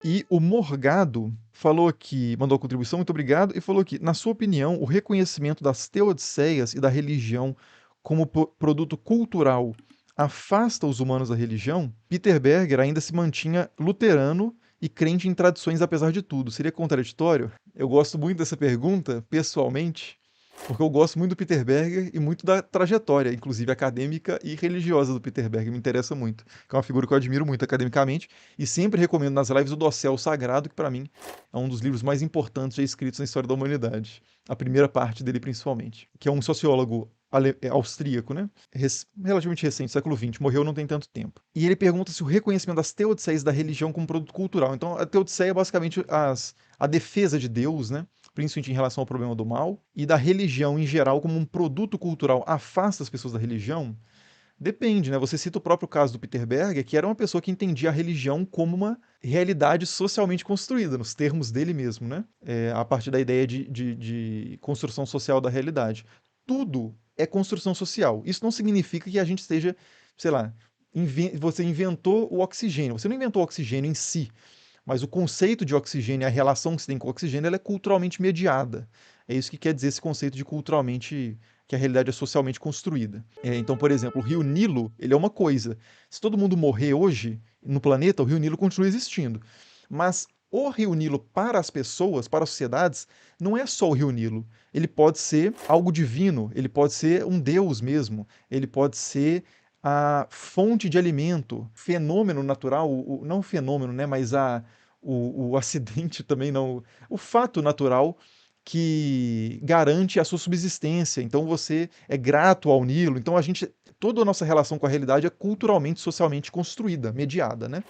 E o Morgado falou aqui, mandou a contribuição, muito obrigado, e falou aqui, na sua opinião, o reconhecimento das teodiceias e da religião como produto cultural afasta os humanos da religião? Peter Berger ainda se mantinha luterano e crente em tradições apesar de tudo. Seria contraditório? Eu gosto muito dessa pergunta, pessoalmente, porque eu gosto muito do Peter Berger e muito da trajetória, inclusive acadêmica e religiosa do Peter Berger, me interessa muito. Que é uma figura que eu admiro muito academicamente e sempre recomendo nas lives o Dossel Sagrado, que para mim é um dos livros mais importantes já escritos na história da humanidade. A primeira parte dele, principalmente. Que é um sociólogo austríaco, né? Relativamente recente, século XX, morreu não tem tanto tempo. E ele pergunta se o reconhecimento das teodiceias da religião como produto cultural. Então, a teodiceia é basicamente a defesa de Deus, né? Principalmente em relação ao problema do mal, e da religião em geral como um produto cultural afasta as pessoas da religião. Depende, né? Você cita o próprio caso do Peter Berger, que era uma pessoa que entendia a religião como uma realidade socialmente construída, nos termos dele mesmo, né? A partir da ideia de construção social da realidade. Tudo é construção social. Isso não significa que a gente esteja, sei lá, você inventou o oxigênio. Você não inventou o oxigênio em si, mas o conceito de oxigênio e a relação que se tem com o oxigênio ela é culturalmente mediada. É isso que quer dizer esse conceito de culturalmente, que a realidade é socialmente construída. Então, por exemplo, o rio Nilo, ele é uma coisa. Se todo mundo morrer hoje no planeta, o rio Nilo continua existindo. Mas o rio Nilo para as pessoas, para as sociedades, não é só o rio Nilo. Ele pode ser algo divino, ele pode ser um deus mesmo, ele pode ser a fonte de alimento, fenômeno natural, não fenômeno, né, mas o acidente também não, o fato natural que garante a sua subsistência. Então você é grato ao Nilo. Então toda a nossa relação com a realidade é culturalmente, socialmente construída, mediada, né?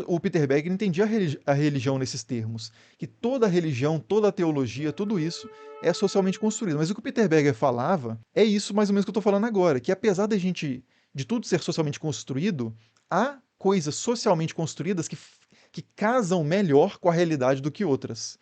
O Peter Berger entendia a religião nesses termos, que toda religião, toda teologia, tudo isso é socialmente construído. Mas o que o Peter Berger falava é isso mais ou menos que eu estou falando agora, que apesar de tudo ser socialmente construído, há coisas socialmente construídas que casam melhor com a realidade do que outras,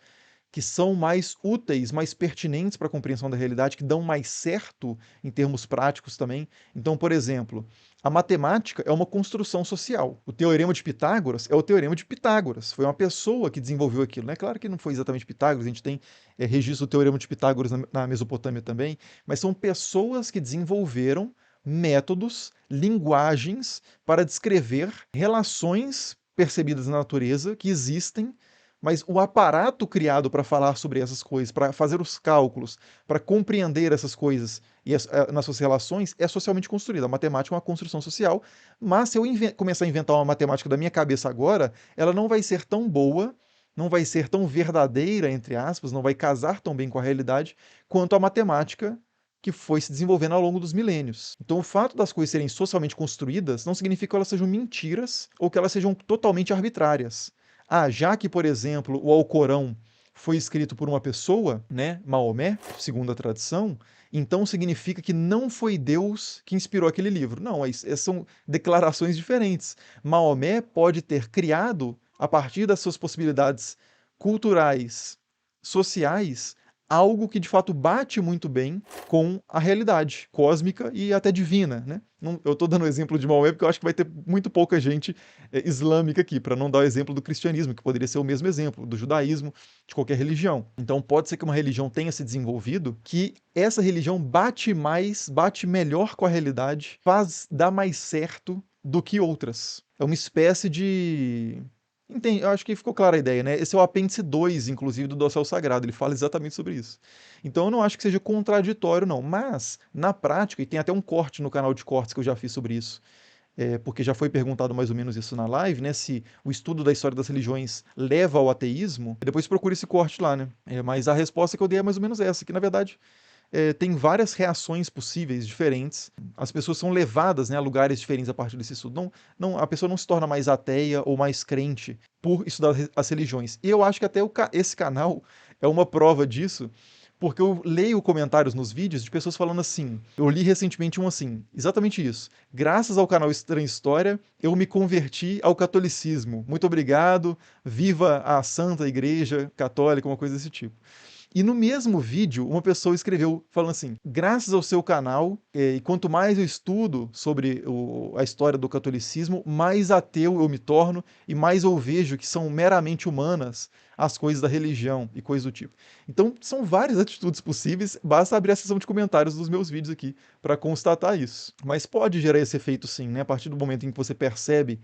que são mais úteis, mais pertinentes para a compreensão da realidade, que dão mais certo em termos práticos também. Então, por exemplo, a matemática é uma construção social. O teorema de Pitágoras é o teorema de Pitágoras. Foi uma pessoa que desenvolveu aquilo. Né? Claro que não foi exatamente Pitágoras, a gente tem registro do teorema de Pitágoras na Mesopotâmia também, mas são pessoas que desenvolveram métodos, linguagens para descrever relações percebidas na natureza que existem, mas o aparato criado para falar sobre essas coisas, para fazer os cálculos, para compreender essas coisas e nas suas relações, é socialmente construído. A matemática é uma construção social, mas se eu começar a inventar uma matemática da minha cabeça agora, ela não vai ser tão boa, não vai ser tão verdadeira, entre aspas, não vai casar tão bem com a realidade, quanto a matemática que foi se desenvolvendo ao longo dos milênios. Então, o fato das coisas serem socialmente construídas não significa que elas sejam mentiras ou que elas sejam totalmente arbitrárias. Já que, por exemplo, o Alcorão foi escrito por uma pessoa, né, Maomé, segundo a tradição, então significa que não foi Deus que inspirou aquele livro. Não, são declarações diferentes. Maomé pode ter criado, a partir das suas possibilidades culturais, sociais, algo que de fato bate muito bem com a realidade cósmica e até divina, né? Eu estou dando o exemplo de Maomé porque eu acho que vai ter muito pouca gente islâmica aqui, para não dar o exemplo do cristianismo, que poderia ser o mesmo exemplo, do judaísmo, de qualquer religião. Então pode ser que uma religião tenha se desenvolvido, que essa religião bate mais, bate melhor com a realidade, dá mais certo do que outras. É uma espécie de Entendi, eu acho que ficou clara a ideia, né? Esse é o apêndice 2, inclusive, do Dossel Sagrado, ele fala exatamente sobre isso. Então eu não acho que seja contraditório, não, mas, na prática, e tem até um corte no canal de cortes que eu já fiz sobre isso, porque já foi perguntado mais ou menos isso na live, né? Se o estudo da história das religiões leva ao ateísmo, depois procure esse corte lá, né? Mas a resposta que eu dei é mais ou menos essa, que na verdade tem várias reações possíveis, diferentes. As pessoas são levadas, né, a lugares diferentes a partir desse estudo. A pessoa não se torna mais ateia ou mais crente por estudar as religiões. E eu acho que até esse canal é uma prova disso, porque eu leio comentários nos vídeos de pessoas falando assim. Eu li recentemente um assim, exatamente isso. Graças ao canal Estranha História, eu me converti ao catolicismo. Muito obrigado, viva a Santa Igreja Católica, uma coisa desse tipo. E no mesmo vídeo, uma pessoa escreveu falando assim: graças ao seu canal, e quanto mais eu estudo sobre a história do catolicismo, mais ateu eu me torno e mais eu vejo que são meramente humanas as coisas da religião e coisas do tipo. Então, são várias atitudes possíveis, basta abrir a seção de comentários dos meus vídeos aqui para constatar isso. Mas pode gerar esse efeito sim, né? A partir do momento em que você percebe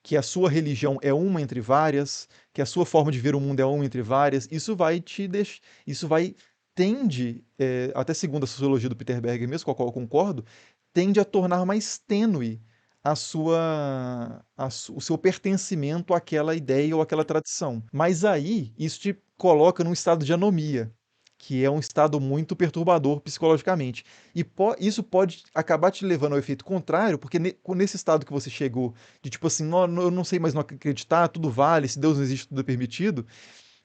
que a sua religião é uma entre várias, que a sua forma de ver o mundo é uma entre várias, isso vai te deixar, isso vai tende, até segundo a sociologia do Peter Berger mesmo, com a qual eu concordo, tende a tornar mais tênue o seu pertencimento àquela ideia ou àquela tradição. Mas aí isso te coloca num estado de anomia, que é um estado muito perturbador psicologicamente. E isso pode acabar te levando ao efeito contrário, porque nesse estado que você chegou, de tipo assim, eu não sei mais não acreditar, tudo vale, se Deus não existe, tudo é permitido,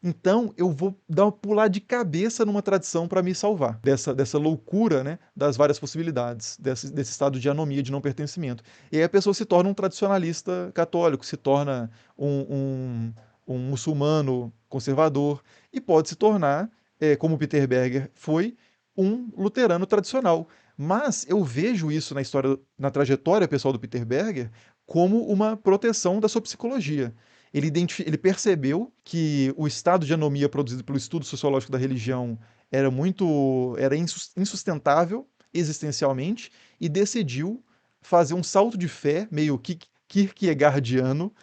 então eu vou dar um pular de cabeça numa tradição para me salvar dessa loucura, né, das várias possibilidades, desse estado de anomia, de não pertencimento. E aí a pessoa se torna um tradicionalista católico, se torna um, um muçulmano conservador e pode se tornar, como Peter Berger foi, um luterano tradicional. Mas eu vejo isso na história, na trajetória pessoal do Peter Berger, como uma proteção da sua psicologia. Ele percebeu que o estado de anomia produzido pelo estudo sociológico da religião era insustentável existencialmente e decidiu fazer um salto de fé meio kierkegaardiano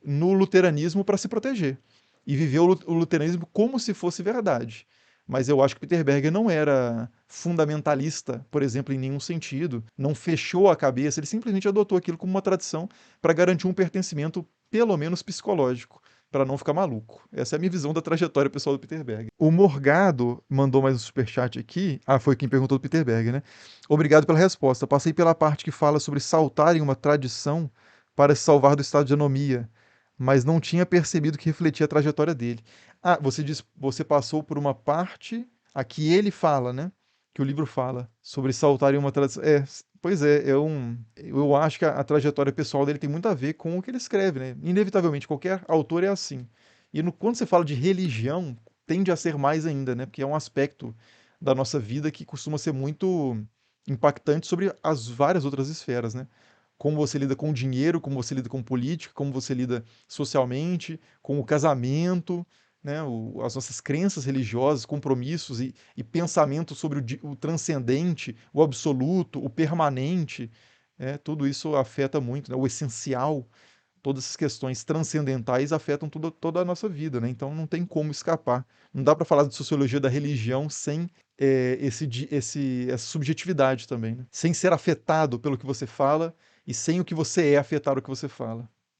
no luteranismo para se proteger e viveu o luteranismo como se fosse verdade. Mas eu acho que Peter Berger não era fundamentalista, por exemplo, em nenhum sentido, não fechou a cabeça, ele simplesmente adotou aquilo como uma tradição para garantir um pertencimento, pelo menos psicológico, para não ficar maluco. Essa é a minha visão da trajetória pessoal do Peter Berger. O Morgado mandou mais um superchat aqui. Ah, foi quem perguntou do Peter Berger, né? Obrigado pela resposta. Passei pela parte que fala sobre saltar em uma tradição para se salvar do estado de anomia, mas não tinha percebido que refletia a trajetória dele. Ah, você passou por uma parte a que ele fala, né? Que o livro fala sobre saltar em uma tradição. Pois é, eu acho que a trajetória pessoal dele tem muito a ver com o que ele escreve, né? Inevitavelmente, qualquer autor é assim. E quando você fala de religião, tende a ser mais ainda, né? Porque é um aspecto da nossa vida que costuma ser muito impactante sobre as várias outras esferas, né? Como você lida com o dinheiro, como você lida com política, como você lida socialmente, com o casamento, né, as nossas crenças religiosas, compromissos e pensamentos sobre o transcendente, o absoluto, o permanente, tudo isso afeta muito, né, o essencial, todas essas questões transcendentais afetam toda a nossa vida, né? Então não tem como escapar. Não dá para falar de sociologia da religião sem essa subjetividade também, né? Sem ser afetado pelo que você fala e sem o que você é afetar o que você fala.